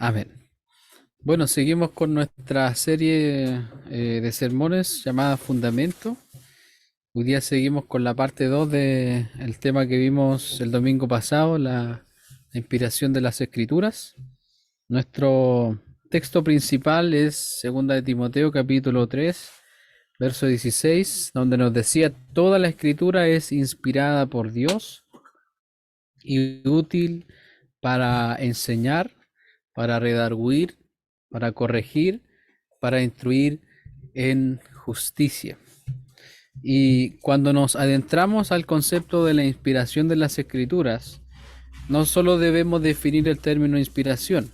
Amén. Bueno, seguimos con nuestra serie de sermones llamada Fundamento. Hoy día seguimos con la parte 2 del tema que vimos el domingo pasado, la inspiración de las Escrituras. Nuestro texto principal es Segunda de Timoteo, capítulo 3, verso 16, donde nos decía: toda la Escritura es inspirada por Dios y útil para enseñar, para redarguir, para corregir, para instruir en justicia. Y cuando nos adentramos al concepto de la inspiración de las escrituras, no solo debemos definir el término inspiración,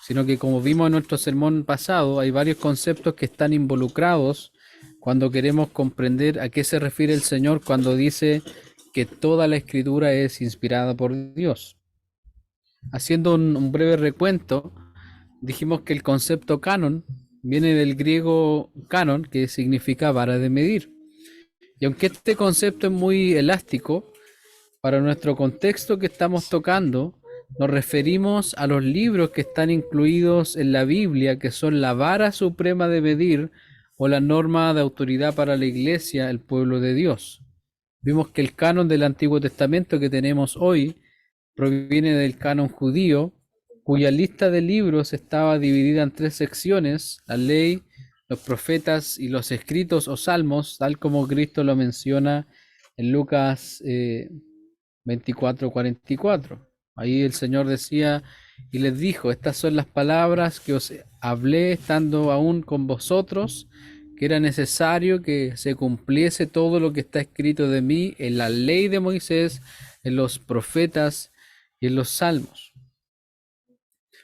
sino que, como vimos en nuestro sermón pasado, hay varios conceptos que están involucrados cuando queremos comprender a qué se refiere el Señor cuando dice que toda la escritura es inspirada por Dios. Haciendo un breve recuento, dijimos que el concepto canon viene del griego canon, que significa vara de medir. Y aunque este concepto es muy elástico, para nuestro contexto que estamos tocando, nos referimos a los libros que están incluidos en la Biblia, que son la vara suprema de medir o la norma de autoridad para la iglesia, el pueblo de Dios. Vimos que el canon del Antiguo Testamento que tenemos hoy proviene del canon judío, cuya lista de libros estaba dividida en tres secciones: la ley, los profetas y los escritos o salmos, tal como Cristo lo menciona en Lucas 24:44. Ahí el Señor decía y les dijo: estas son las palabras que os hablé estando aún con vosotros, que era necesario que se cumpliese todo lo que está escrito de mí en la ley de Moisés, en los profetas y en los salmos.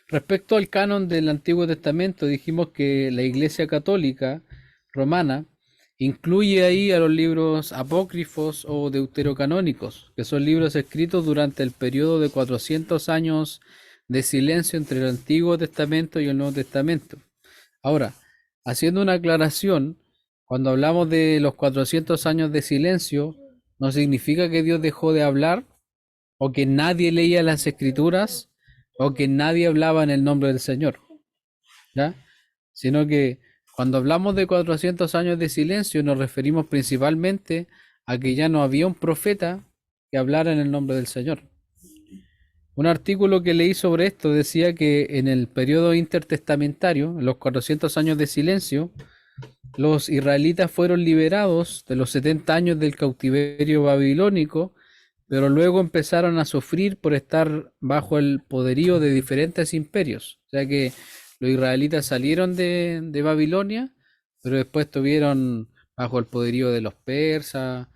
Respecto al canon del Antiguo Testamento, dijimos que la Iglesia Católica Romana incluye ahí a los libros apócrifos o deuterocanónicos, que son libros escritos durante el periodo de 400 años de silencio entre el Antiguo Testamento y el Nuevo Testamento. Ahora, haciendo una aclaración, cuando hablamos de los 400 años de silencio, no significa que Dios dejó de hablar, o que nadie leía las escrituras, o que nadie hablaba en el nombre del Señor, ¿ya? Sino que cuando hablamos de 400 años de silencio nos referimos principalmente a que ya no había un profeta que hablara en el nombre del Señor. Un artículo que leí sobre esto decía que en el periodo intertestamentario, en los 400 años de silencio, los israelitas fueron liberados de los 70 años del cautiverio babilónico, pero luego empezaron a sufrir por estar bajo el poderío de diferentes imperios. O sea que los israelitas salieron de Babilonia, pero después estuvieron bajo el poderío de los persas,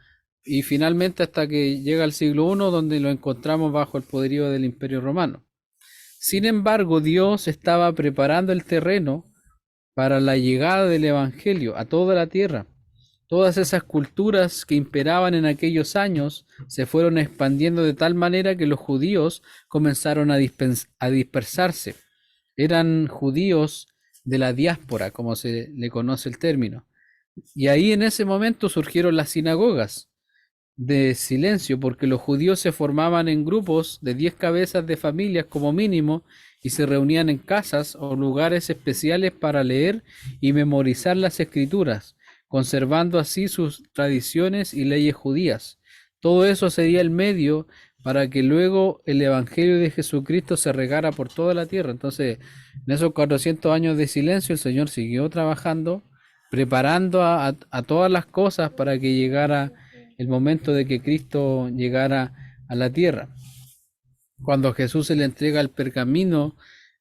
y finalmente hasta que llega el siglo I, donde lo encontramos bajo el poderío del Imperio Romano. Sin embargo, Dios estaba preparando el terreno para la llegada del Evangelio a toda la tierra. Todas esas culturas que imperaban en aquellos años se fueron expandiendo de tal manera que los judíos comenzaron a dispersarse. Eran judíos de la diáspora, como se le conoce el término. Y ahí en ese momento surgieron las sinagogas de silencio, porque los judíos se formaban en grupos de 10 cabezas de familias como mínimo y se reunían en casas o lugares especiales para leer y memorizar las escrituras, conservando así sus tradiciones y leyes judías. Todo eso sería el medio para que luego el Evangelio de Jesucristo se regara por toda la tierra. Entonces, en esos 400 años de silencio, el Señor siguió trabajando, preparando a todas las cosas para que llegara el momento de que Cristo llegara a la tierra. Cuando Jesús se le entrega el pergamino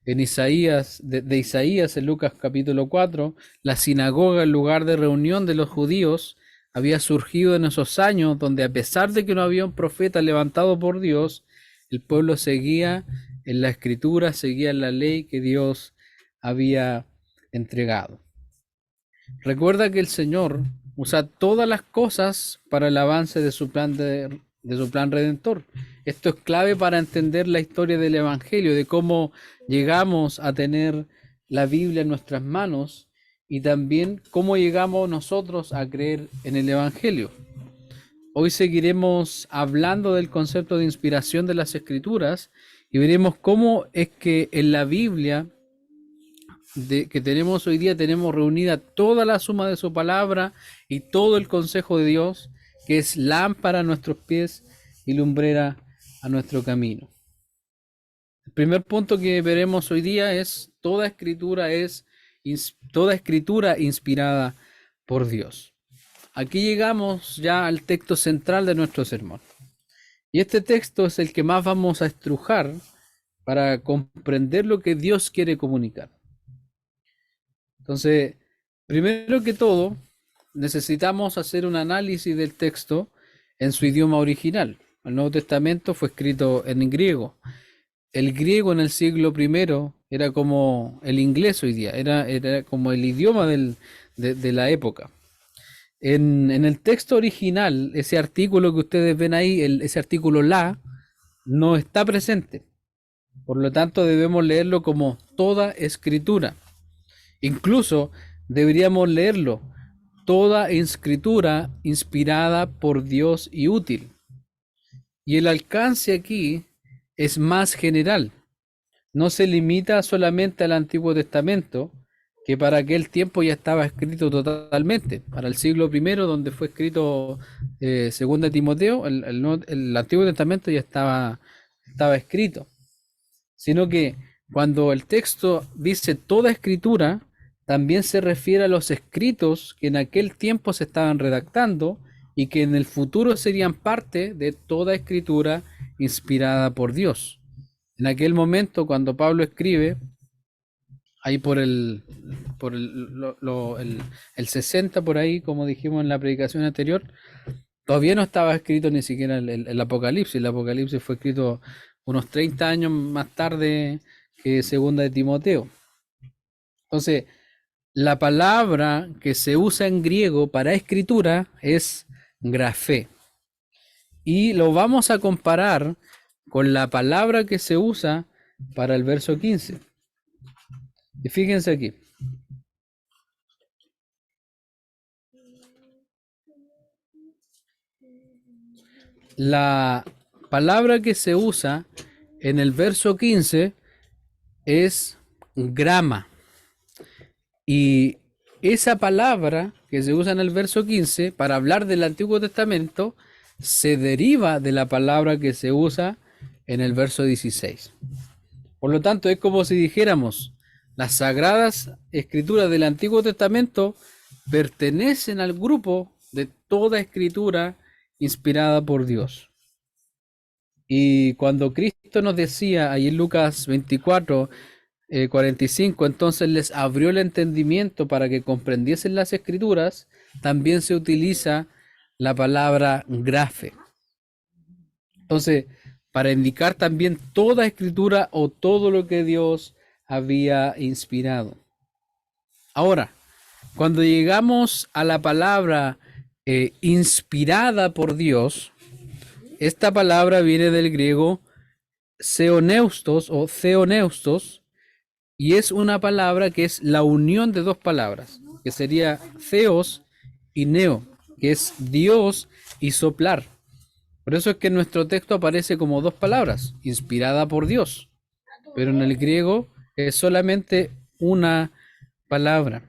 en Isaías, de Isaías en Lucas capítulo 4, la sinagoga, el lugar de reunión de los judíos, había surgido en esos años donde, a pesar de que no había un profeta levantado por Dios, el pueblo seguía en la escritura, seguía en la ley que Dios había entregado. Recuerda que el Señor usa todas las cosas para el avance de su plan redentor. Esto es clave para entender la historia del Evangelio, de cómo llegamos a tener la Biblia en nuestras manos y también cómo llegamos nosotros a creer en el Evangelio. Hoy seguiremos hablando del concepto de inspiración de las Escrituras y veremos cómo es que en la Biblia que tenemos hoy día tenemos reunida toda la suma de su palabra y todo el consejo de Dios, que es lámpara a nuestros pies y lumbrera a nuestro camino. El primer punto que veremos hoy día es toda escritura inspirada por Dios. Aquí llegamos ya al texto central de nuestro sermón. Y este texto es el que más vamos a estrujar para comprender lo que Dios quiere comunicar. Entonces, primero que todo, necesitamos hacer un análisis del texto en su idioma original. El Nuevo Testamento fue escrito en griego. El griego en el siglo I era como el inglés hoy día, era como el idioma de la época. En el texto original, ese artículo que ustedes ven ahí, ese artículo la, no está presente. Por lo tanto, debemos leerlo como toda escritura. Incluso deberíamos leerlo, toda escritura inspirada por Dios y útil. Y el alcance aquí es más general. No se limita solamente al Antiguo Testamento, que para aquel tiempo ya estaba escrito totalmente. Para el siglo I, donde fue escrito Segunda Timoteo, el Antiguo Testamento ya estaba escrito. Sino que cuando el texto dice toda escritura, también se refiere a los escritos que en aquel tiempo se estaban redactando y que en el futuro serían parte de toda escritura inspirada por Dios. En aquel momento, cuando Pablo escribe, ahí por el 60 por ahí, como dijimos en la predicación anterior, todavía no estaba escrito ni siquiera el Apocalipsis. El Apocalipsis fue escrito unos 30 años más tarde que Segunda de Timoteo. Entonces, la palabra que se usa en griego para escritura es grafé. Y lo vamos a comparar con la palabra que se usa para el verso 15. Y fíjense aquí. La palabra que se usa en el verso 15 es grama. Y esa palabra que se usa en el verso 15 para hablar del Antiguo Testamento se deriva de la palabra que se usa en el verso 16. Por lo tanto, es como si dijéramos, las sagradas escrituras del Antiguo Testamento pertenecen al grupo de toda escritura inspirada por Dios. Y cuando Cristo nos decía ahí en Lucas 24, 45, entonces les abrió el entendimiento para que comprendiesen las escrituras, también se utiliza la palabra grafe. Entonces, para indicar también toda escritura o todo lo que Dios había inspirado. Ahora, cuando llegamos a la palabra inspirada por Dios, esta palabra viene del griego theoneustos o theoneustos, y es una palabra que es la unión de dos palabras, que sería theos y neo, que es Dios y soplar. Por eso es que en nuestro texto aparece como dos palabras, inspirada por Dios, pero en el griego es solamente una palabra,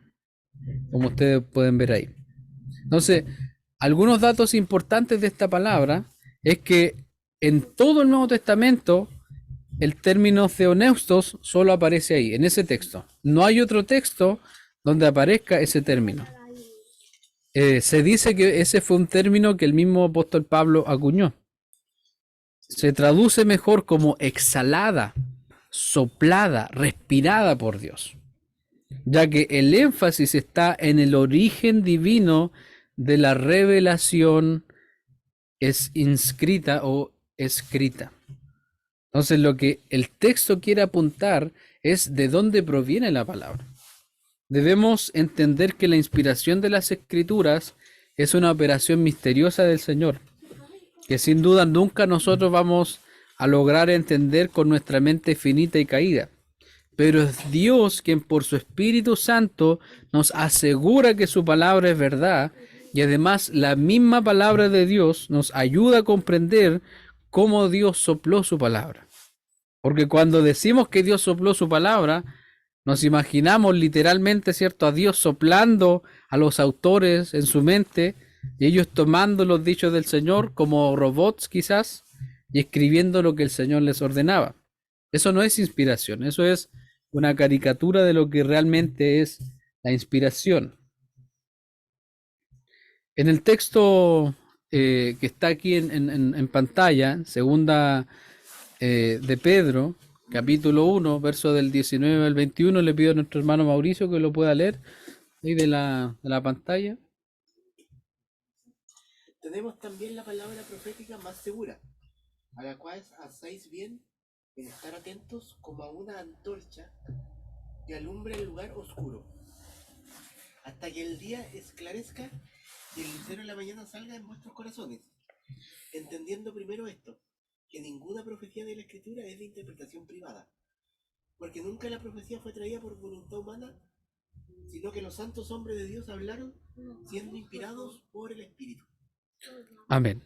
como ustedes pueden ver ahí. Entonces, algunos datos importantes de esta palabra es que en todo el Nuevo Testamento el término theoneustos solo aparece ahí, en ese texto. No hay otro texto donde aparezca ese término. Se dice que ese fue un término que el mismo apóstol Pablo acuñó. Se traduce mejor como exhalada, soplada, respirada por Dios, ya que el énfasis está en el origen divino de la revelación es inscrita o escrita. Entonces lo que el texto quiere apuntar es de dónde proviene la palabra. Debemos entender que la inspiración de las escrituras es una operación misteriosa del Señor, que sin duda nunca nosotros vamos a lograr entender con nuestra mente finita y caída. Pero es Dios quien por su Espíritu Santo nos asegura que su palabra es verdad, y además la misma palabra de Dios nos ayuda a comprender cómo Dios sopló su palabra. Porque cuando decimos que Dios sopló su palabra, nos imaginamos literalmente, ¿cierto?, a Dios soplando a los autores en su mente y ellos tomando los dichos del Señor como robots quizás y escribiendo lo que el Señor les ordenaba. Eso no es inspiración, eso es una caricatura de lo que realmente es la inspiración. En el texto que está aquí en pantalla, segunda de Pedro, capítulo 1, verso del 19 al 21, le pido a nuestro hermano Mauricio que lo pueda leer ahí de la pantalla. Tenemos también la palabra profética más segura, a la cual hacéis bien en estar atentos como a una antorcha que alumbra el lugar oscuro, hasta que el día esclarezca y el lucero de la mañana salga en vuestros corazones, entendiendo primero esto, que ninguna profecía de la Escritura es de interpretación privada, porque nunca la profecía fue traída por voluntad humana, sino que los santos hombres de Dios hablaron siendo inspirados por el Espíritu. Amén.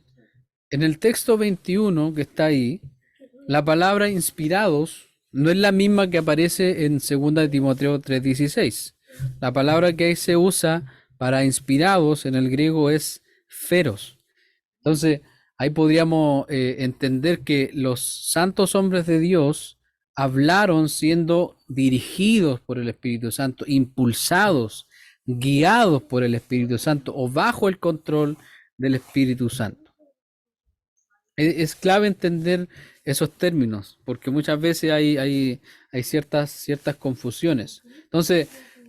En el texto 21 que está ahí, la palabra inspirados no es la misma que aparece en 2 de Timoteo 3:16. La palabra que ahí se usa para inspirados en el griego es feros. Entonces, ahí podríamos entender que los santos hombres de Dios hablaron siendo dirigidos por el Espíritu Santo, impulsados, guiados por el Espíritu Santo o bajo el control del Espíritu Santo. Es clave entender esos términos, porque muchas veces hay ciertas confusiones. Entonces,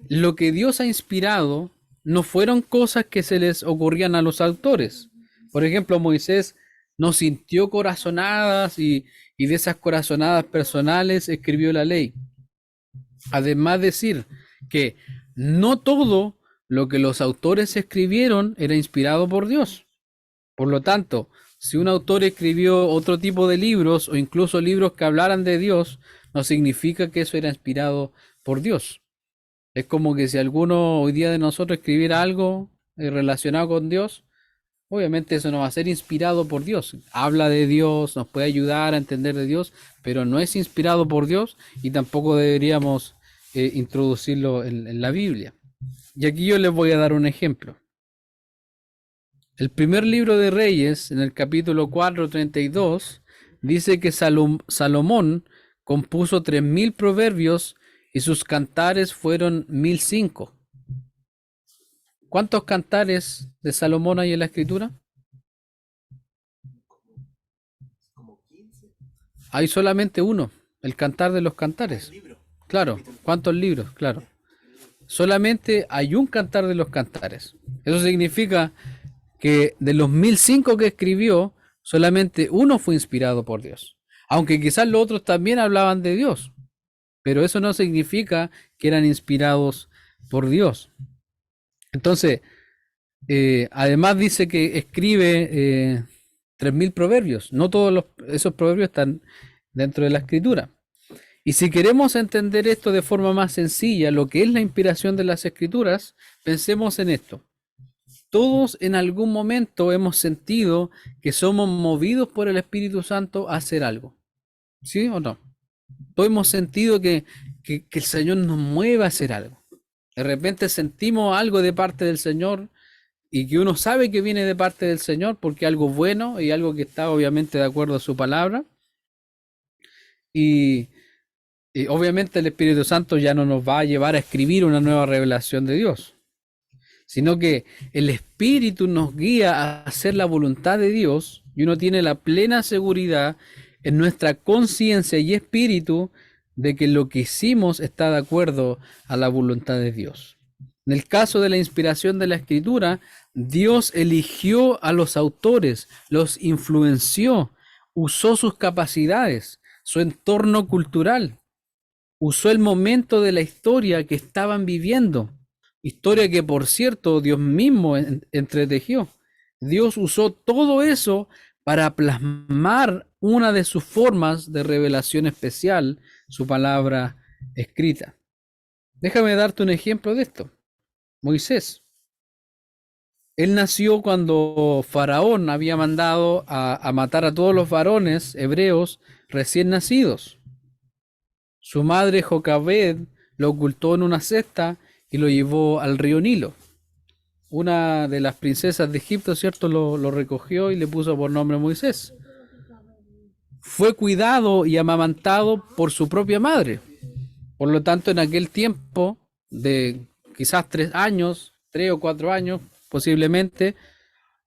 lo que Dios ha inspirado no fueron cosas que se les ocurrían a los autores. Por ejemplo, Moisés no sintió corazonadas y de esas corazonadas personales escribió la ley. Además, decir que no todo lo que los autores escribieron era inspirado por Dios. Por lo tanto, si un autor escribió otro tipo de libros o incluso libros que hablaran de Dios, no significa que eso era inspirado por Dios. Es como que si alguno hoy día de nosotros escribiera algo relacionado con Dios, obviamente eso no va a ser inspirado por Dios. Habla de Dios, nos puede ayudar a entender de Dios, pero no es inspirado por Dios y tampoco deberíamos introducirlo en la Biblia. Y aquí yo les voy a dar un ejemplo. El primer libro de Reyes, en el capítulo 4:32, dice que Salomón compuso 3000 proverbios y sus cantares fueron 1005. ¿Cuántos cantares de Salomón hay en la escritura? Como 15. Hay solamente uno, el Cantar de los Cantares. Libro. Claro, ¿cuántos libros? Claro. Solamente hay un Cantar de los Cantares. Eso significa que de los 1005 que escribió, solamente uno fue inspirado por Dios. Aunque quizás los otros también hablaban de Dios, pero eso no significa que eran inspirados por Dios. Entonces, además dice que escribe 3000 proverbios. No todos esos proverbios están dentro de la escritura. Y si queremos entender esto de forma más sencilla, lo que es la inspiración de las escrituras, pensemos en esto. Todos en algún momento hemos sentido que somos movidos por el Espíritu Santo a hacer algo. ¿Sí o no? Todos hemos sentido que el Señor nos mueve a hacer algo. De repente sentimos algo de parte del Señor y que uno sabe que viene de parte del Señor porque algo bueno y algo que está obviamente de acuerdo a su palabra. Y obviamente el Espíritu Santo ya no nos va a llevar a escribir una nueva revelación de Dios, sino que el Espíritu nos guía a hacer la voluntad de Dios y uno tiene la plena seguridad en nuestra conciencia y espíritu de que lo que hicimos está de acuerdo a la voluntad de Dios. En el caso de la inspiración de la Escritura, Dios eligió a los autores, los influenció, usó sus capacidades, su entorno cultural, usó el momento de la historia que estaban viviendo. Historia que, por cierto, Dios mismo entretejió. Dios usó todo eso para plasmar una de sus formas de revelación especial, su palabra escrita. Déjame darte un ejemplo de esto. Moisés. Él nació cuando Faraón había mandado a matar a todos los varones hebreos recién nacidos. Su madre Jocabed lo ocultó en una cesta y lo llevó al río Nilo. Una de las princesas de Egipto, ¿cierto? Lo recogió y le puso por nombre Moisés. Fue cuidado y amamantado por su propia madre. Por lo tanto, en aquel tiempo de quizás 3 años, 3 o 4 años posiblemente,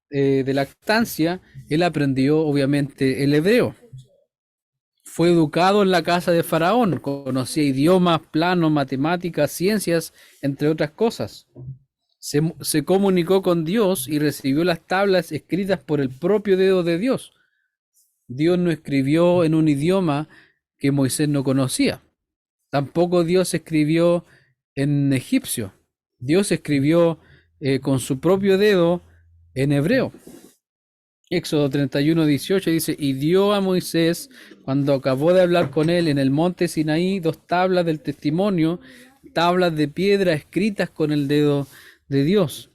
de lactancia, él aprendió obviamente el hebreo. Fue educado en la casa de Faraón, conocía idiomas, planos, matemáticas, ciencias, entre otras cosas. Se comunicó con Dios y recibió las tablas escritas por el propio dedo de Dios. Dios no escribió en un idioma que Moisés no conocía. Tampoco Dios escribió en egipcio. Dios escribió con su propio dedo en hebreo. Éxodo 31:18 dice, y dio a Moisés, cuando acabó de hablar con él en el monte Sinaí, 2 tablas del testimonio, tablas de piedra escritas con el dedo de Dios.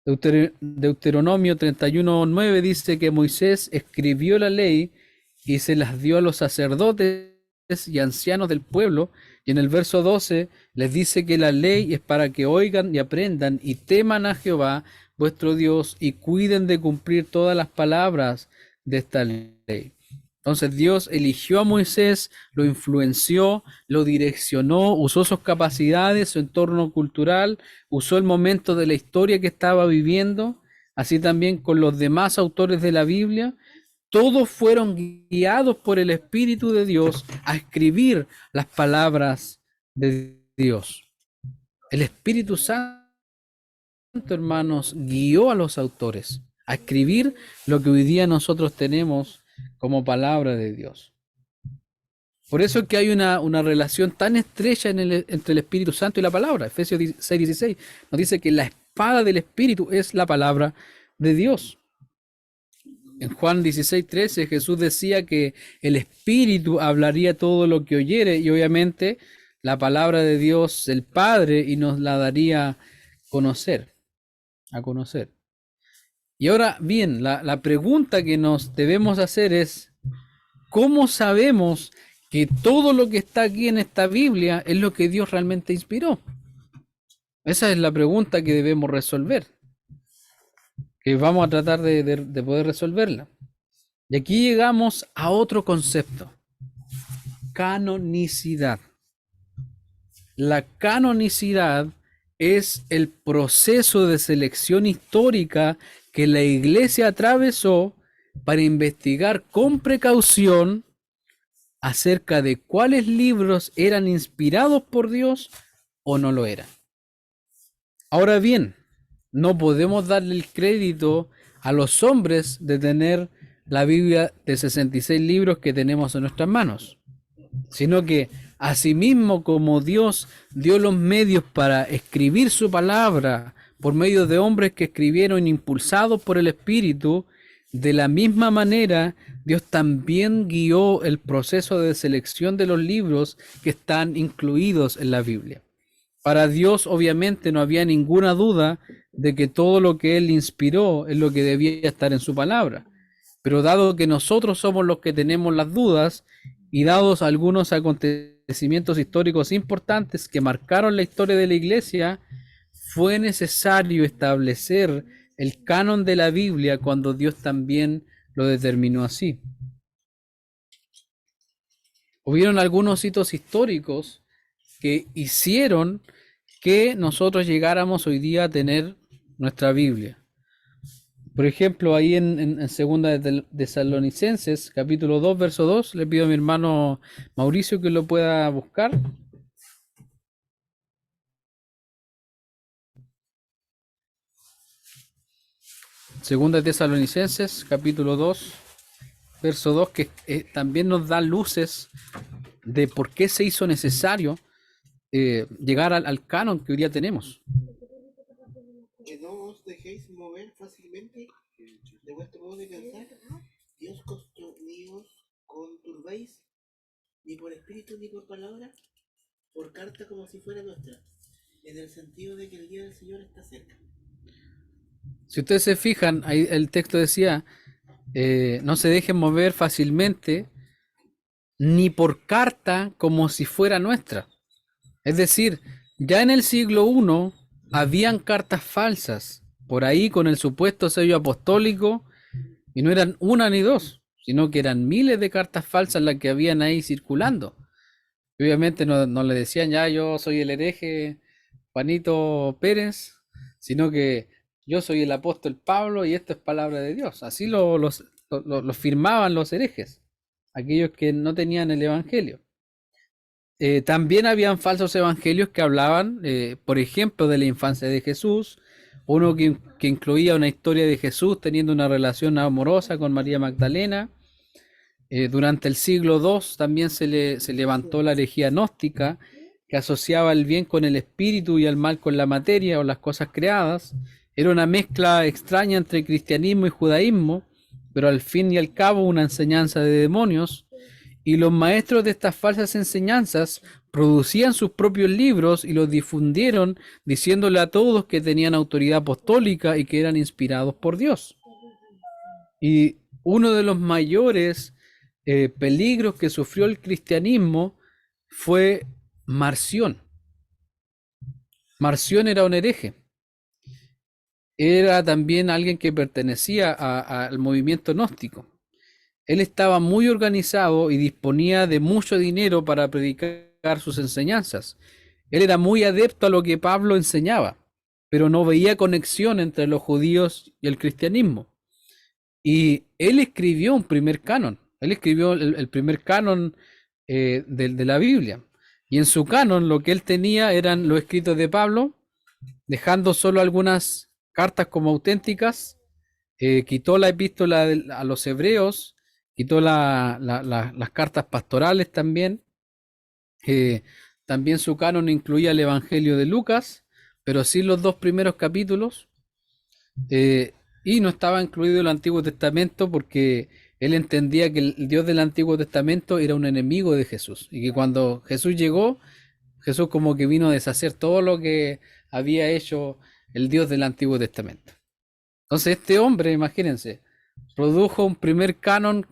Deuteronomio 31:9 dice que Moisés escribió la ley y se las dio a los sacerdotes y ancianos del pueblo, y en el verso 12 les dice que la ley es para que oigan y aprendan y teman a Jehová vuestro Dios y cuiden de cumplir todas las palabras de esta ley. Entonces Dios eligió a Moisés, lo influenció, lo direccionó, usó sus capacidades, su entorno cultural, usó el momento de la historia que estaba viviendo, así también con los demás autores de la Biblia. Todos fueron guiados por el Espíritu de Dios a escribir las palabras de Dios. El Espíritu Santo, hermanos, guió a los autores a escribir lo que hoy día nosotros tenemos como palabra de Dios. Por eso es que hay una relación tan estrecha entre el Espíritu Santo y la palabra. Efesios 6:16 nos dice que la espada del Espíritu es la palabra de Dios. En Juan 16:13 Jesús decía que el Espíritu hablaría todo lo que oyere y obviamente la palabra de Dios, el Padre, y nos la daría a conocer. Y ahora bien, la pregunta que nos debemos hacer es, ¿cómo sabemos que todo lo que está aquí en esta Biblia es lo que Dios realmente inspiró? Esa es la pregunta que debemos resolver, que vamos a tratar de poder resolverla. Y aquí llegamos a otro concepto, canonicidad. La canonicidad es el proceso de selección histórica que la Iglesia atravesó para investigar con precaución acerca de cuáles libros eran inspirados por Dios o no lo eran. Ahora bien, no podemos darle el crédito a los hombres de tener la Biblia de 66 libros que tenemos en nuestras manos, sino que asimismo como Dios dio los medios para escribir su palabra por medio de hombres que escribieron impulsados por el Espíritu, de la misma manera Dios también guió el proceso de selección de los libros que están incluidos en la Biblia. Para Dios obviamente no había ninguna duda de que todo lo que Él inspiró es lo que debía estar en su palabra. Pero dado que nosotros somos los que tenemos las dudas y dados algunos acontecimientos históricos importantes que marcaron la historia de la Iglesia, fue necesario establecer el canon de la Biblia cuando Dios también lo determinó así. Hubieron algunos hitos históricos que hicieron que nosotros llegáramos hoy día a tener nuestra Biblia. Por ejemplo, ahí en segunda de Tesalonicenses, capítulo 2, verso 2, le pido a mi hermano Mauricio que lo pueda buscar. Segunda de Tesalonicenses, capítulo 2, verso 2, que también nos da luces de por qué se hizo necesario llegar al canon que hoy día tenemos. Que no os dejéis mover fácilmente de vuestro modo de pensar, ni os conturbéis, ni por espíritu ni por palabra, por carta como si fuera nuestra, en el sentido de que el día del Señor está cerca. Si ustedes se fijan, ahí el texto decía, no se dejen mover fácilmente ni por carta como si fuera nuestra. Es decir, ya en el siglo I habían cartas falsas, por ahí con el supuesto sello apostólico, y no eran una ni dos, sino que eran miles de cartas falsas las que habían ahí circulando. Y obviamente no le decían ya yo soy el hereje Juanito Pérez, sino que yo soy el apóstol Pablo y esto es palabra de Dios. Así lo firmaban los herejes, aquellos que no tenían el Evangelio. También habían falsos evangelios que hablaban, por ejemplo, de la infancia de Jesús, uno que incluía una historia de Jesús teniendo una relación amorosa con María Magdalena. Durante el siglo II también se levantó la herejía gnóstica, que asociaba el bien con el espíritu y el mal con la materia o las cosas creadas. Era una mezcla extraña entre cristianismo y judaísmo, pero al fin y al cabo una enseñanza de demonios. Y los maestros de estas falsas enseñanzas producían sus propios libros y los difundieron diciéndole a todos que tenían autoridad apostólica y que eran inspirados por Dios. Y uno de los mayores peligros que sufrió el cristianismo fue Marción. Marción era un hereje. Era también alguien que pertenecía al movimiento gnóstico. Él estaba muy organizado y disponía de mucho dinero para predicar sus enseñanzas. Él era muy adepto a lo que Pablo enseñaba, pero no veía conexión entre los judíos y el cristianismo. Y él escribió un primer canon. Él escribió el primer canon de la Biblia. Y en su canon lo que él tenía eran los escritos de Pablo, dejando solo algunas cartas como auténticas. Quitó la epístola a los hebreos, quitó las cartas pastorales también. También su canon incluía el Evangelio de Lucas, pero sin los dos primeros capítulos. Y no estaba incluido el Antiguo Testamento porque él entendía que el Dios del Antiguo Testamento era un enemigo de Jesús y que cuando Jesús llegó, Jesús como que vino a deshacer todo lo que había hecho el Dios del Antiguo Testamento. Entonces este hombre, imagínense, produjo un primer canon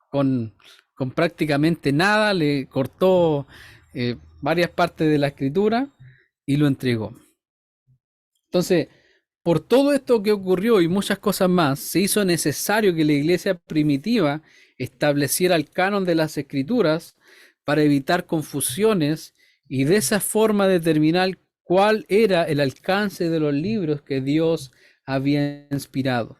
con, con prácticamente nada, le cortó varias partes de la escritura y lo entregó. Entonces, por todo esto que ocurrió y muchas cosas más, se hizo necesario que la iglesia primitiva estableciera el canon de las escrituras para evitar confusiones y de esa forma determinar cuál era el alcance de los libros que Dios había inspirado.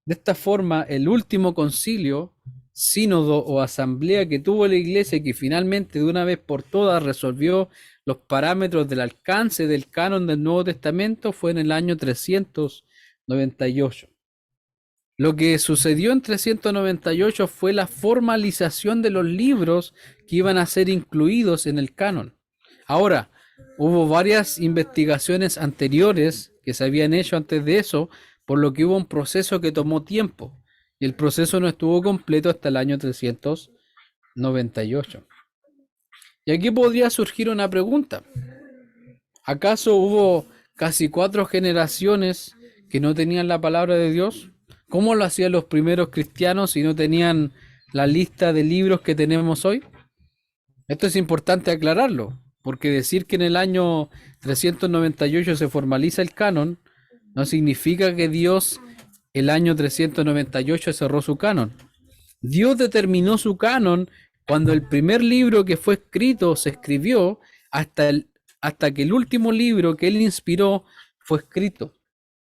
De esta forma, el último concilio, sínodo o asamblea que tuvo la iglesia, que finalmente de una vez por todas resolvió los parámetros del alcance del canon del Nuevo Testamento, fue en el año 398. Lo que sucedió en 398 fue la formalización de los libros que iban a ser incluidos en el canon. Ahora, hubo varias investigaciones anteriores que se habían hecho antes de eso, por lo que hubo un proceso que tomó tiempo, y el proceso no estuvo completo hasta el año 398. Y aquí podría surgir una pregunta. ¿Acaso hubo casi 4 generaciones que no tenían la palabra de Dios? ¿Cómo lo hacían los primeros cristianos si no tenían la lista de libros que tenemos hoy? Esto es importante aclararlo, porque decir que en el año 398 se formaliza el canon no significa que Dios el año 398 cerró su canon. Dios determinó su canon cuando el primer libro que fue escrito se escribió hasta que el último libro que él inspiró fue escrito.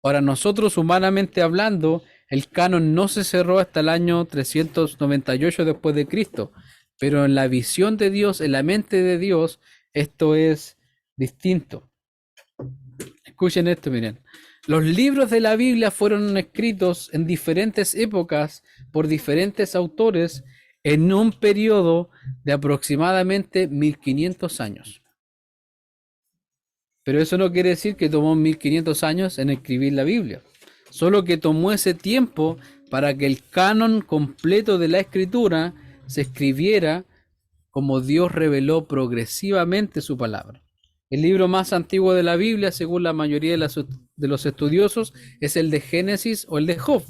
Para nosotros, humanamente hablando, el canon no se cerró hasta el año 398 después de Cristo, pero en la visión de Dios, en la mente de Dios, esto es distinto. Escuchen esto, miren. Los libros de la Biblia fueron escritos en diferentes épocas por diferentes autores en un periodo de aproximadamente 1500 años. Pero eso no quiere decir que tomó 1500 años en escribir la Biblia, solo que tomó ese tiempo para que el canon completo de la escritura se escribiera como Dios reveló progresivamente su palabra. El libro más antiguo de la Biblia, según la mayoría de los estudiosos, es el de Génesis o el de Job.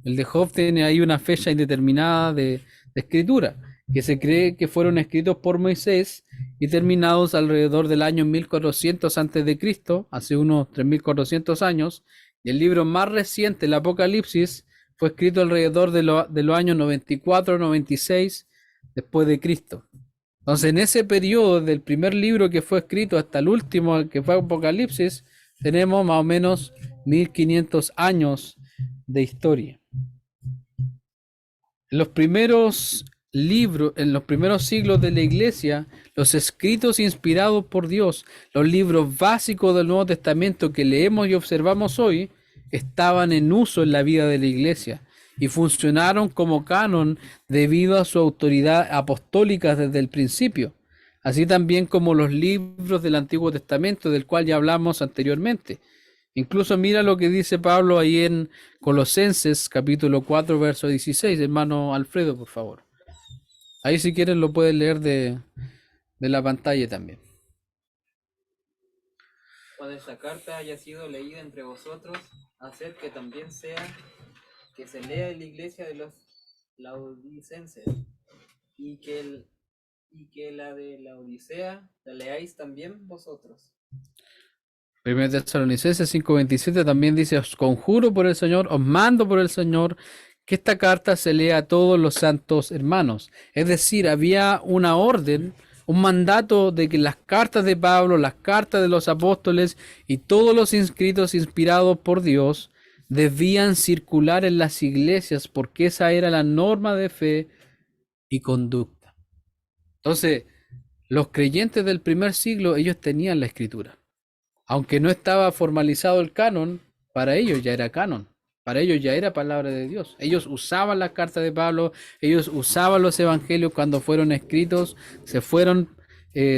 El de Job tiene ahí una fecha indeterminada de escritura. que se cree que fueron escritos por Moisés y terminados alrededor del año 1400 antes de Cristo, hace unos 3400 años, y el libro más reciente, el Apocalipsis, fue escrito alrededor de los años 94-96 después de Cristo. Entonces, en ese periodo del primer libro que fue escrito hasta el último, que fue Apocalipsis, tenemos más o menos 1500 años de historia. En los primeros libros, en los primeros siglos de la iglesia, los escritos inspirados por Dios, los libros básicos del Nuevo Testamento que leemos y observamos hoy, estaban en uso en la vida de la iglesia y funcionaron como canon debido a su autoridad apostólica desde el principio, así también como los libros del Antiguo Testamento, del cual ya hablamos anteriormente. Incluso mira lo que dice Pablo ahí en Colosenses capítulo 4 verso 16, hermano Alfredo, por favor. Ahí si quieren lo pueden leer de la pantalla también. Cuando esta carta haya sido leída entre vosotros, haced que también sea que se lea en la iglesia de los laodicenses, y que la de la Odisea la leáis también vosotros. 1 Tesalonicenses 5:27 también dice: os conjuro por el Señor, os mando por el Señor, que esta carta se lea a todos los santos hermanos. Es decir, había una orden, un mandato de que las cartas de Pablo, las cartas de los apóstoles y todos los escritos inspirados por Dios debían circular en las iglesias, porque esa era la norma de fe y conducta. Entonces, los creyentes del primer siglo, ellos tenían la escritura. Aunque no estaba formalizado el canon, para ellos ya era canon. Para ellos ya era palabra de Dios. Ellos usaban las cartas de Pablo, ellos usaban los evangelios cuando fueron escritos, se fueron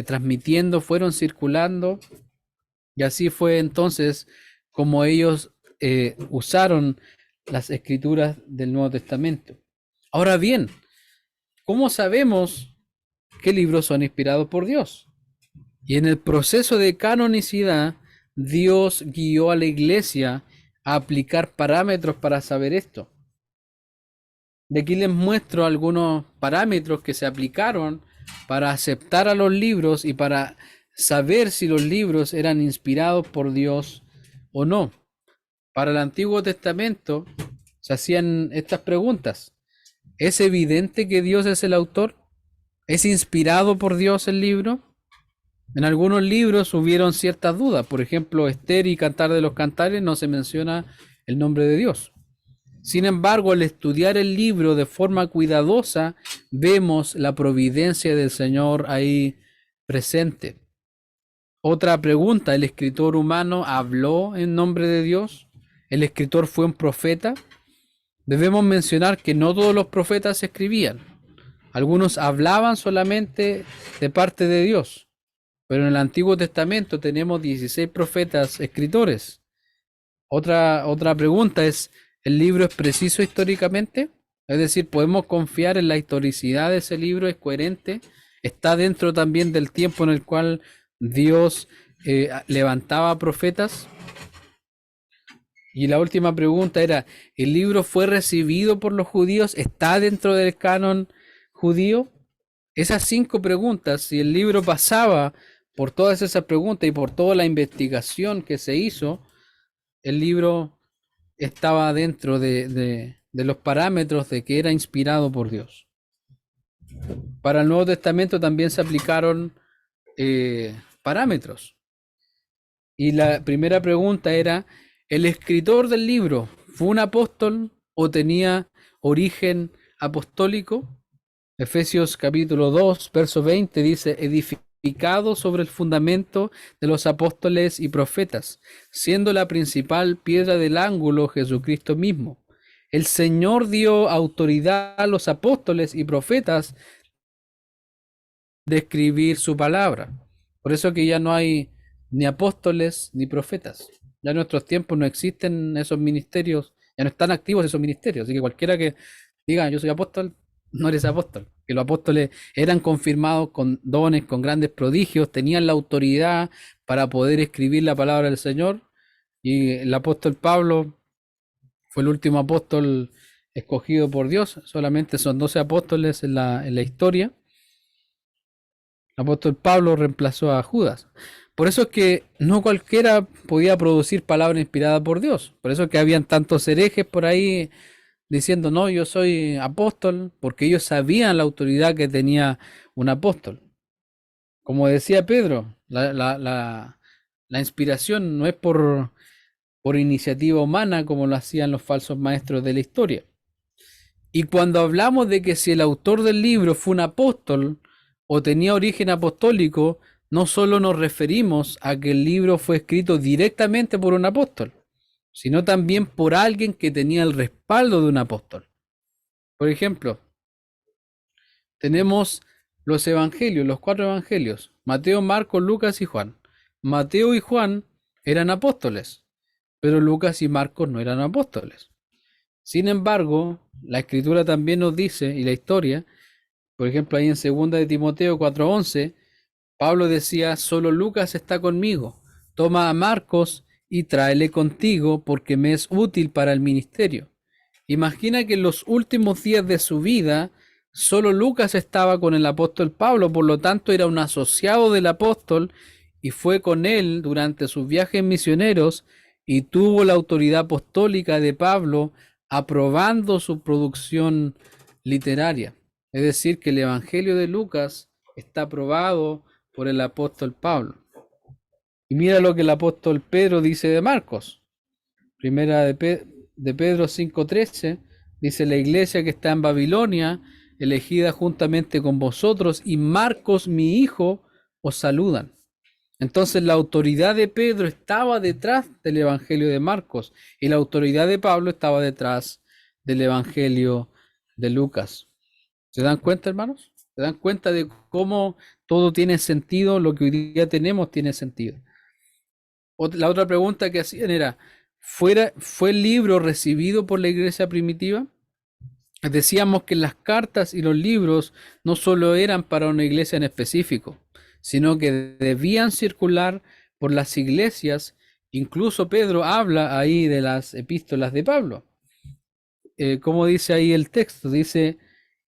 transmitiendo, fueron circulando. Y así fue entonces como ellos usaron las escrituras del Nuevo Testamento. Ahora bien, ¿cómo sabemos qué libros son inspirados por Dios? Y en el proceso de canonicidad, Dios guió a la iglesia a aplicar parámetros para saber esto. De aquí les muestro algunos parámetros que se aplicaron para aceptar a los libros y para saber si los libros eran inspirados por Dios o no. Para el Antiguo Testamento se hacían estas preguntas. ¿Es evidente que Dios es el autor? ¿Es inspirado por Dios el libro? En algunos libros hubieron ciertas dudas. Por ejemplo, Esther y Cantar de los Cantares no se menciona el nombre de Dios. Sin embargo, al estudiar el libro de forma cuidadosa, vemos la providencia del Señor ahí presente. Otra pregunta: ¿el escritor humano habló en nombre de Dios? ¿El escritor fue un profeta? Debemos mencionar que no todos los profetas escribían. Algunos hablaban solamente de parte de Dios. Pero en el Antiguo Testamento tenemos 16 profetas escritores. Otra pregunta es: ¿el libro es preciso históricamente? Es decir, ¿podemos confiar en la historicidad de ese libro? ¿Es coherente? ¿Está dentro también del tiempo en el cual Dios levantaba profetas? Y la última pregunta era: ¿el libro fue recibido por los judíos? ¿Está dentro del canon judío? Esas 5 preguntas, si el libro pasaba por todas esas preguntas y por toda la investigación que se hizo, el libro estaba dentro de los parámetros de que era inspirado por Dios. Para el Nuevo Testamento también se aplicaron parámetros. Y la primera pregunta era: ¿el escritor del libro fue un apóstol o tenía origen apostólico? Efesios capítulo 2, verso 20 dice: edificado sobre el fundamento de los apóstoles y profetas, siendo la principal piedra del ángulo Jesucristo mismo. El Señor dio autoridad a los apóstoles y profetas de escribir su palabra. Por eso que ya no hay ni apóstoles ni profetas. Ya en nuestros tiempos no existen esos ministerios, ya no están activos esos ministerios. Así que cualquiera que diga yo soy apóstol, no eres apóstol. Que los apóstoles eran confirmados con dones, con grandes prodigios, tenían la autoridad para poder escribir la palabra del Señor. Y el apóstol Pablo fue el último apóstol escogido por Dios, solamente son 12 apóstoles en la historia. El apóstol Pablo reemplazó a Judas. Por eso es que no cualquiera podía producir palabra inspirada por Dios. Por eso es que habían tantos herejes por ahí diciendo, no, yo soy apóstol, porque ellos sabían la autoridad que tenía un apóstol. Como decía Pedro, la inspiración no es por iniciativa humana como lo hacían los falsos maestros de la historia. Y cuando hablamos de que si el autor del libro fue un apóstol o tenía origen apostólico, no solo nos referimos a que el libro fue escrito directamente por un apóstol, sino también por alguien que tenía el respaldo de un apóstol. Por ejemplo, tenemos los evangelios, los 4 evangelios, Mateo, Marcos, Lucas y Juan. Mateo y Juan eran apóstoles, pero Lucas y Marcos no eran apóstoles. Sin embargo, la escritura también nos dice, y la historia, por ejemplo, ahí en 2 de Timoteo 4:11, Pablo decía, solo Lucas está conmigo, toma a Marcos y tráele contigo porque me es útil para el ministerio. Imagina que en los últimos días de su vida, solo Lucas estaba con el apóstol Pablo, por lo tanto era un asociado del apóstol y fue con él durante sus viajes misioneros y tuvo la autoridad apostólica de Pablo aprobando su producción literaria. Es decir, que el Evangelio de Lucas está aprobado por el apóstol Pablo. Y mira lo que el apóstol Pedro dice de Marcos. Primera de Pedro 5:13 dice, la iglesia que está en Babilonia, elegida juntamente con vosotros, y Marcos mi hijo, os saludan. Entonces la autoridad de Pedro estaba detrás del Evangelio de Marcos y la autoridad de Pablo estaba detrás del Evangelio de Lucas. ¿Se dan cuenta, hermanos? ¿Se dan cuenta de cómo todo tiene sentido? Lo que hoy día tenemos tiene sentido. La otra pregunta que hacían era, ¿fue el libro recibido por la iglesia primitiva? Decíamos que las cartas y los libros no solo eran para una iglesia en específico, sino que debían circular por las iglesias. Incluso Pedro habla ahí de las epístolas de Pablo. Como dice ahí el texto, dice,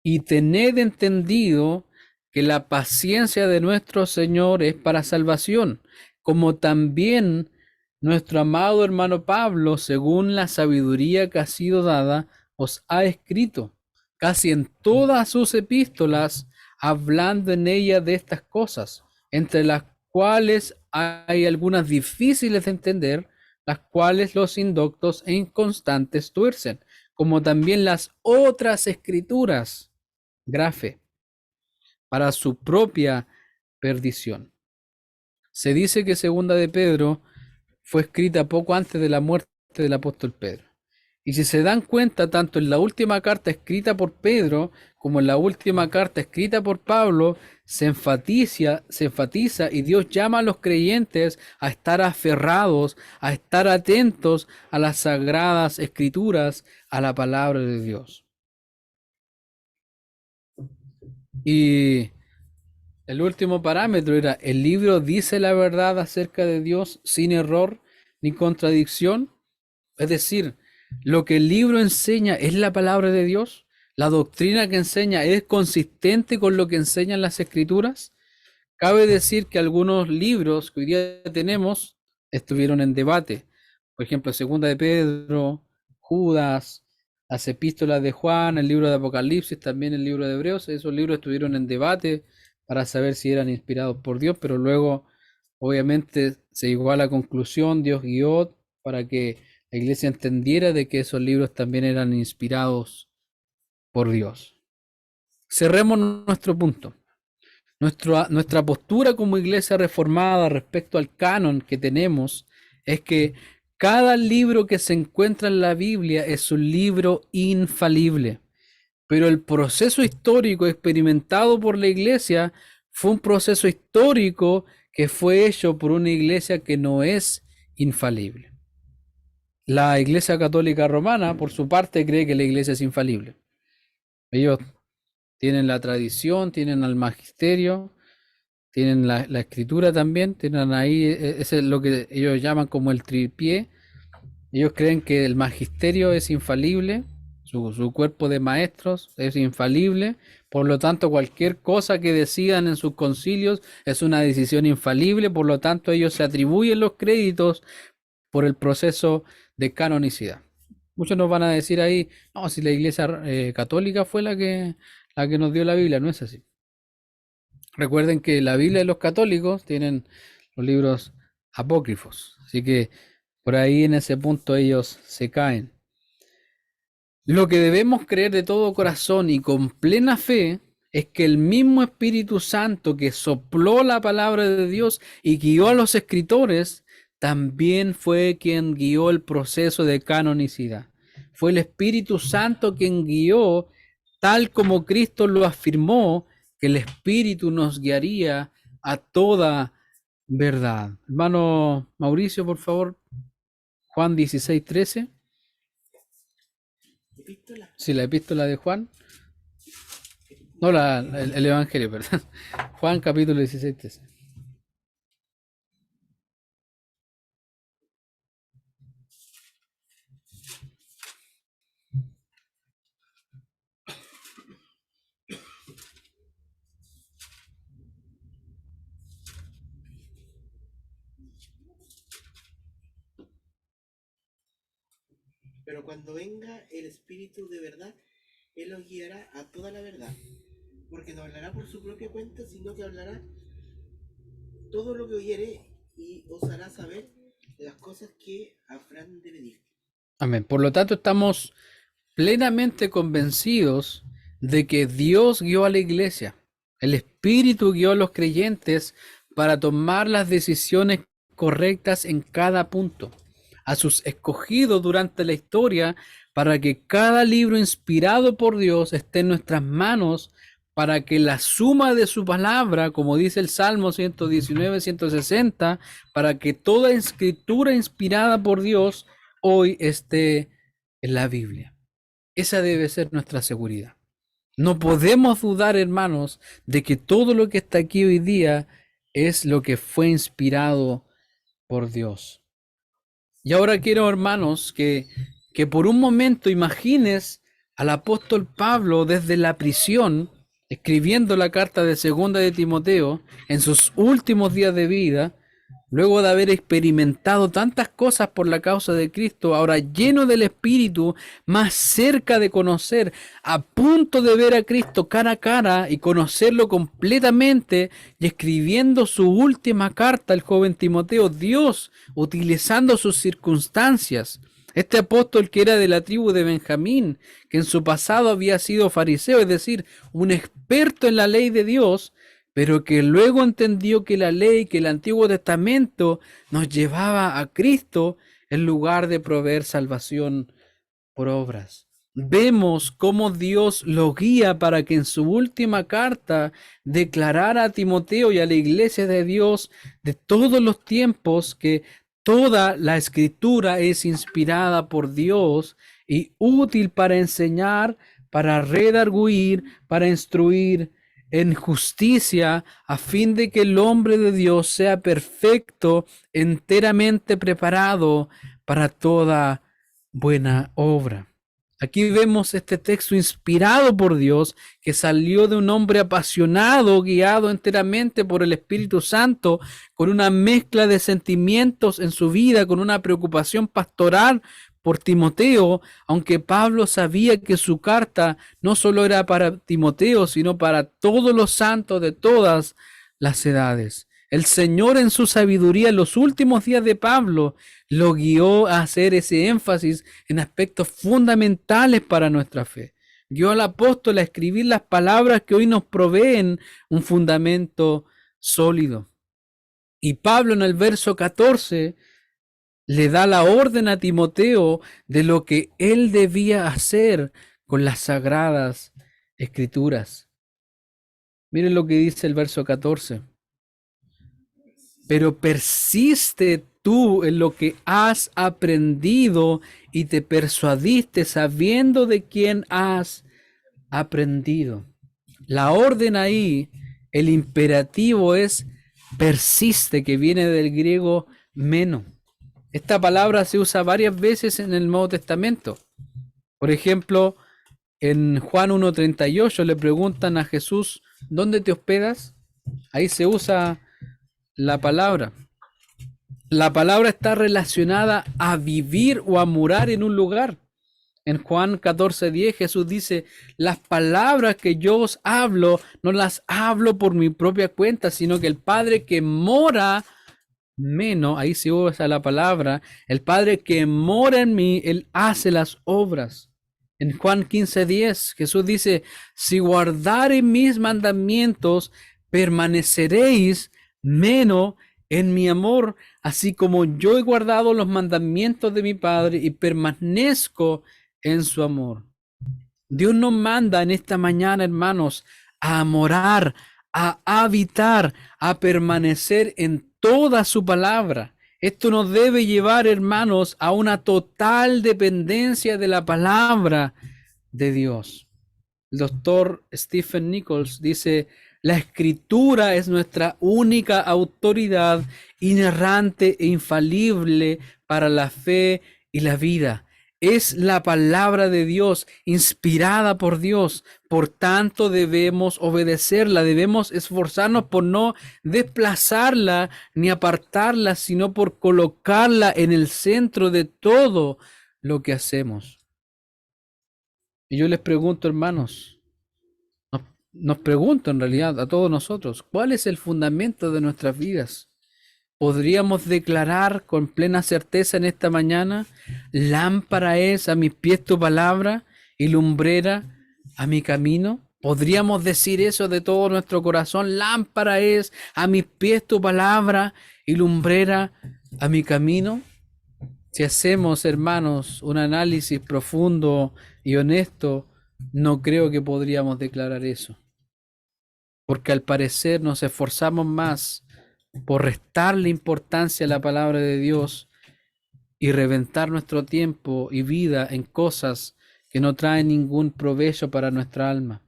y tened entendido que la paciencia de nuestro Señor es para salvación, como también nuestro amado hermano Pablo, según la sabiduría que ha sido dada, os ha escrito casi en todas sus epístolas, hablando en ellas de estas cosas, entre las cuales hay algunas difíciles de entender, las cuales los indoctos e inconstantes tuercen, como también las otras escrituras, grafe, para su propia perdición. Se dice que segunda de Pedro fue escrita poco antes de la muerte del apóstol Pedro. Y si se dan cuenta, tanto en la última carta escrita por Pedro como en la última carta escrita por Pablo, se enfatiza y Dios llama a los creyentes a estar aferrados, a estar atentos a las sagradas escrituras, a la palabra de Dios. Y el último parámetro era, ¿el libro dice la verdad acerca de Dios sin error ni contradicción? Es decir, lo que el libro enseña es la palabra de Dios. La doctrina que enseña es consistente con lo que enseñan las escrituras. Cabe decir que algunos libros que hoy día tenemos estuvieron en debate. Por ejemplo, Segunda de Pedro, Judas, las epístolas de Juan, el libro de Apocalipsis, también el libro de Hebreos. Esos libros estuvieron en debate para saber si eran inspirados por Dios, pero luego obviamente se llegó a la conclusión, Dios guió para que la iglesia entendiera de que esos libros también eran inspirados por Dios. Cerremos nuestro punto. Nuestra postura como iglesia reformada respecto al canon que tenemos es que cada libro que se encuentra en la Biblia es un libro infalible, pero el proceso histórico experimentado por la iglesia fue un proceso histórico que fue hecho por una iglesia que no es infalible. La Iglesia Católica Romana, por su parte, cree que la iglesia es infalible. Ellos tienen la tradición, tienen al magisterio, tienen la escritura también, tienen ahí, ese es lo que ellos llaman como el tripié. Ellos creen que el magisterio es infalible, su cuerpo de maestros es infalible, por lo tanto cualquier cosa que decidan en sus concilios es una decisión infalible, por lo tanto ellos se atribuyen los créditos por el proceso de canonicidad. Muchos nos van a decir ahí, no, si la Iglesia católica fue la que nos dio la Biblia, no es así. Recuerden que la Biblia de los católicos tienen los libros apócrifos, así que por ahí en ese punto ellos se caen. Lo que debemos creer de todo corazón y con plena fe es que el mismo Espíritu Santo que sopló la palabra de Dios y guió a los escritores, también fue quien guió el proceso de canonicidad. Fue el Espíritu Santo quien guió, tal como Cristo lo afirmó, que el Espíritu nos guiaría a toda verdad. Hermano Mauricio, por favor, Juan 16:13. Epístola. Sí, la epístola de Juan. No, el Evangelio, perdón. Juan capítulo 16:13. Pero cuando venga el Espíritu de verdad, Él os guiará a toda la verdad. Porque no hablará por su propia cuenta, sino que hablará todo lo que oyere y os hará saber las cosas que habrán de venir. Amén. Por lo tanto, estamos plenamente convencidos de que Dios guió a la iglesia. El Espíritu guió a los creyentes para tomar las decisiones correctas en cada punto. A sus escogidos durante la historia para que cada libro inspirado por Dios esté en nuestras manos, para que la suma de su palabra, como dice el Salmo 119, 160, para que toda escritura inspirada por Dios hoy esté en la Biblia. Esa debe ser nuestra seguridad. No podemos dudar, hermanos, de que todo lo que está aquí hoy día es lo que fue inspirado por Dios. Y ahora quiero, hermanos, que por un momento imagines al apóstol Pablo desde la prisión, escribiendo la carta de segunda de Timoteo en sus últimos días de vida, luego de haber experimentado tantas cosas por la causa de Cristo, ahora lleno del Espíritu, más cerca de conocer, a punto de ver a Cristo cara a cara y conocerlo completamente, y escribiendo su última carta al joven Timoteo, Dios utilizando sus circunstancias. Este apóstol que era de la tribu de Benjamín, que en su pasado había sido fariseo, es decir, un experto en la ley de Dios, pero que luego entendió que la ley, que el Antiguo Testamento nos llevaba a Cristo en lugar de proveer salvación por obras. Vemos cómo Dios lo guía para que en su última carta declarara a Timoteo y a la iglesia de Dios de todos los tiempos que toda la escritura es inspirada por Dios y útil para enseñar, para redarguir, para instruir en justicia, a fin de que el hombre de Dios sea perfecto, enteramente preparado para toda buena obra. Aquí vemos este texto inspirado por Dios, que salió de un hombre apasionado, guiado enteramente por el Espíritu Santo, con una mezcla de sentimientos en su vida, con una preocupación pastoral por Timoteo, aunque Pablo sabía que su carta no solo era para Timoteo, sino para todos los santos de todas las edades. El Señor en su sabiduría en los últimos días de Pablo lo guió a hacer ese énfasis en aspectos fundamentales para nuestra fe. Guió al apóstol a escribir las palabras que hoy nos proveen un fundamento sólido. Y Pablo en el verso 14 le da la orden a Timoteo de lo que él debía hacer con las sagradas escrituras. Miren lo que dice el verso 14. Pero persiste tú en lo que has aprendido y te persuadiste sabiendo de quién has aprendido. La orden ahí, el imperativo es persiste, que viene del griego meno. Esta palabra se usa varias veces en el Nuevo Testamento. Por ejemplo, En Juan 1:38 le preguntan a Jesús, ¿dónde te hospedas? Ahí se usa la palabra. La palabra está relacionada a vivir o a morar en un lugar. En Juan 14:10 Jesús dice, las palabras que yo os hablo, no las hablo por mi propia cuenta, sino que el Padre que mora menos, ahí se usa la palabra, el Padre que mora en mí, Él hace las obras. En Juan 15:10 Jesús dice, si guardaré mis mandamientos, permaneceréis menos en mi amor, así como yo he guardado los mandamientos de mi Padre y permanezco en su amor. Dios nos manda en esta mañana, hermanos, a morar, a habitar, a permanecer en toda su palabra. Esto nos debe llevar, hermanos, a una total dependencia de la palabra de Dios. El doctor Stephen Nichols dice, la escritura es nuestra única autoridad inerrante e infalible para la fe y la vida. Es la palabra de Dios, inspirada por Dios. Por tanto, debemos obedecerla, debemos esforzarnos por no desplazarla ni apartarla, sino por colocarla en el centro de todo lo que hacemos. Y yo les pregunto, hermanos, nos pregunto en realidad a todos nosotros, ¿cuál es el fundamento de nuestras vidas? ¿Podríamos declarar con plena certeza en esta mañana, lámpara es a mis pies tu palabra y lumbrera a mi camino? ¿Podríamos decir eso de todo nuestro corazón? Lámpara es a mis pies tu palabra y lumbrera a mi camino. Si hacemos, hermanos, un análisis profundo y honesto, no creo que podríamos declarar eso. Porque al parecer nos esforzamos más por restarle importancia a la palabra de Dios y reventar nuestro tiempo y vida en cosas que no traen ningún provecho para nuestra alma.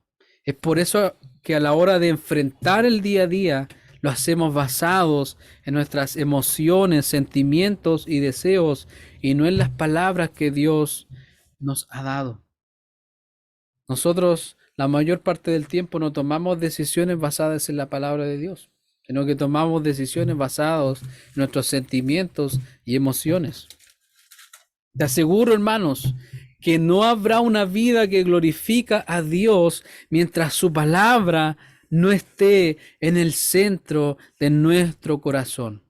Es por eso que a la hora de enfrentar el día a día, lo hacemos basados en nuestras emociones, sentimientos y deseos, y no en las palabras que Dios nos ha dado. Nosotros la mayor parte del tiempo no tomamos decisiones basadas en la palabra de Dios, sino que tomamos decisiones basadas en nuestros sentimientos y emociones. Te aseguro, hermanos, que no habrá una vida que glorifica a Dios mientras su palabra no esté en el centro de nuestro corazón.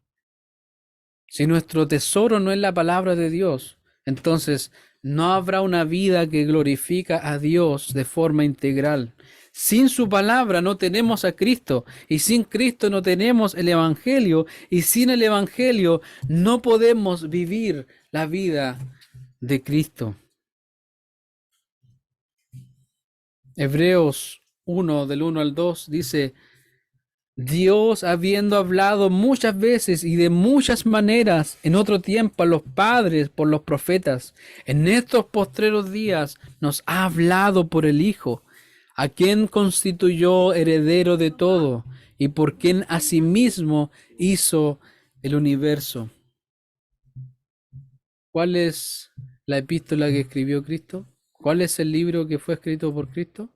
Si nuestro tesoro no es la palabra de Dios, entonces no habrá una vida que glorifica a Dios de forma integral. Sin su palabra no tenemos a Cristo, y sin Cristo no tenemos el Evangelio, y sin el Evangelio no podemos vivir la vida de Cristo. Hebreos 1, del 1 al 2, dice, Dios, habiendo hablado muchas veces y de muchas maneras en otro tiempo a los padres por los profetas, en estos postreros días nos ha hablado por el Hijo, a quien constituyó heredero de todo y por quien asimismo hizo el universo. ¿Cuál es la epístola que escribió Cristo? ¿Cuál es el libro que fue escrito por Cristo?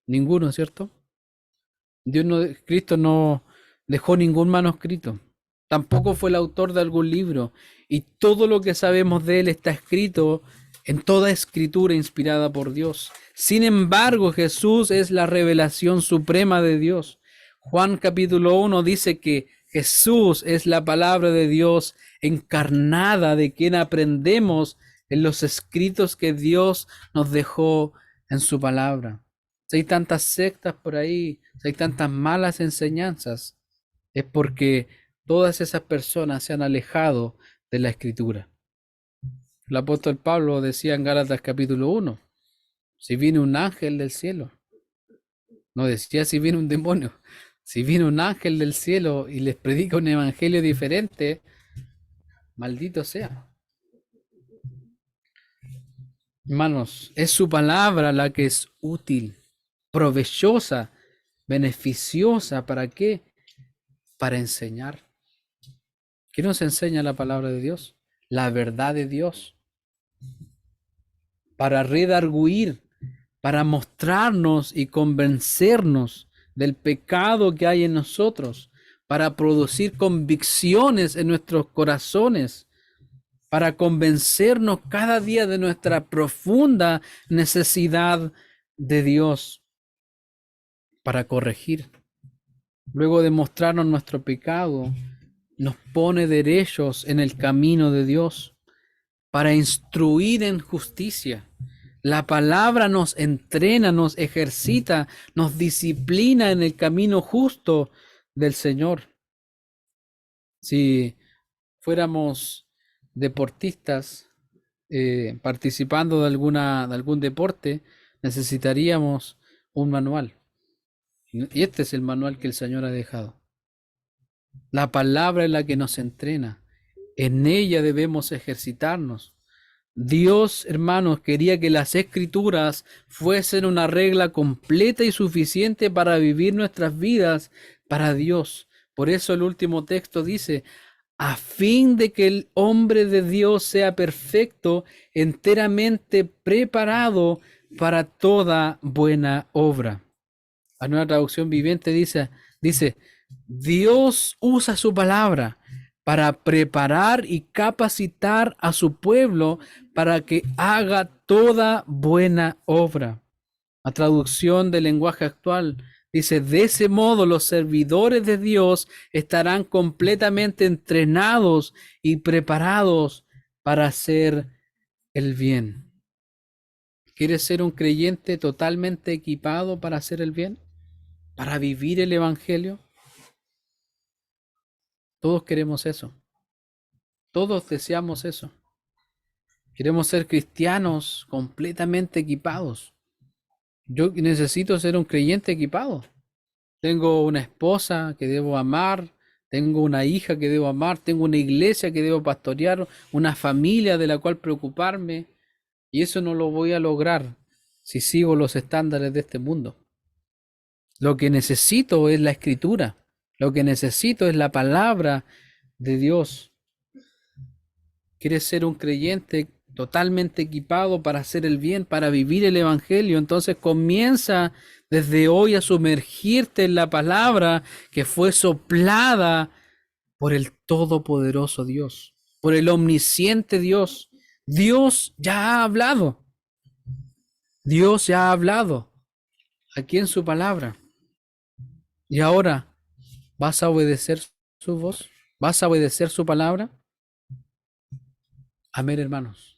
Ninguno, ¿cierto? Cristo no dejó ningún manuscrito, tampoco fue el autor de algún libro, y todo lo que sabemos de él está escrito en toda escritura inspirada por Dios. Sin embargo, Jesús es la revelación suprema de Dios. Juan capítulo 1 dice que Jesús es la palabra de Dios encarnada, de quien aprendemos en los escritos que Dios nos dejó en su palabra. Si hay tantas sectas por ahí, si hay tantas malas enseñanzas, es porque todas esas personas se han alejado de la Escritura. El apóstol Pablo decía en Gálatas capítulo 1, si viene un ángel del cielo, no decía si viene un demonio, si viene un ángel del cielo y les predica un evangelio diferente, maldito sea. Hermanos, es su palabra la que es útil, provechosa, beneficiosa. ¿Para qué? Para enseñar. ¿Qué nos enseña la palabra de Dios? La verdad de Dios. Para redarguir, para mostrarnos y convencernos del pecado que hay en nosotros, para producir convicciones en nuestros corazones, para convencernos cada día de nuestra profunda necesidad de Dios, para corregir. Luego de mostrarnos nuestro pecado, nos pone derechos en el camino de Dios, para instruir en justicia. La palabra nos entrena, nos ejercita, nos disciplina en el camino justo del Señor. Si fuéramos deportistas participando de algún deporte, necesitaríamos un manual. Y este es el manual que el Señor ha dejado. La palabra es la que nos entrena. En ella debemos ejercitarnos. Dios, hermanos, quería que las escrituras fuesen una regla completa y suficiente para vivir nuestras vidas para Dios. Por eso el último texto dice, a fin de que el hombre de Dios sea perfecto, enteramente preparado para toda buena obra. La Nueva Traducción Viviente dice, Dios usa su palabra para preparar y capacitar a su pueblo para que haga toda buena obra. La traducción del lenguaje actual dice, de ese modo los servidores de Dios estarán completamente entrenados y preparados para hacer el bien. ¿Quieres ser un creyente totalmente equipado para hacer el bien? ¿Para vivir el evangelio? Todos queremos eso. Todos deseamos eso. Queremos ser cristianos completamente equipados. Yo necesito ser un creyente equipado. Tengo una esposa que debo amar, tengo una hija que debo amar, tengo una iglesia que debo pastorear, una familia de la cual preocuparme, y eso no lo voy a lograr si sigo los estándares de este mundo. Lo que necesito es la escritura, lo que necesito es la palabra de Dios. ¿Quieres ser un creyente totalmente equipado para hacer el bien, para vivir el evangelio? Entonces comienza desde hoy a sumergirte en la palabra que fue soplada por el todopoderoso Dios, por el omnisciente Dios. Dios ya ha hablado. Dios ya ha hablado aquí en su palabra. Y ahora, ¿vas a obedecer su voz? ¿Vas a obedecer su palabra? Amén, hermanos.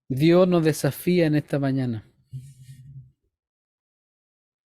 Dios nos desafía en esta mañana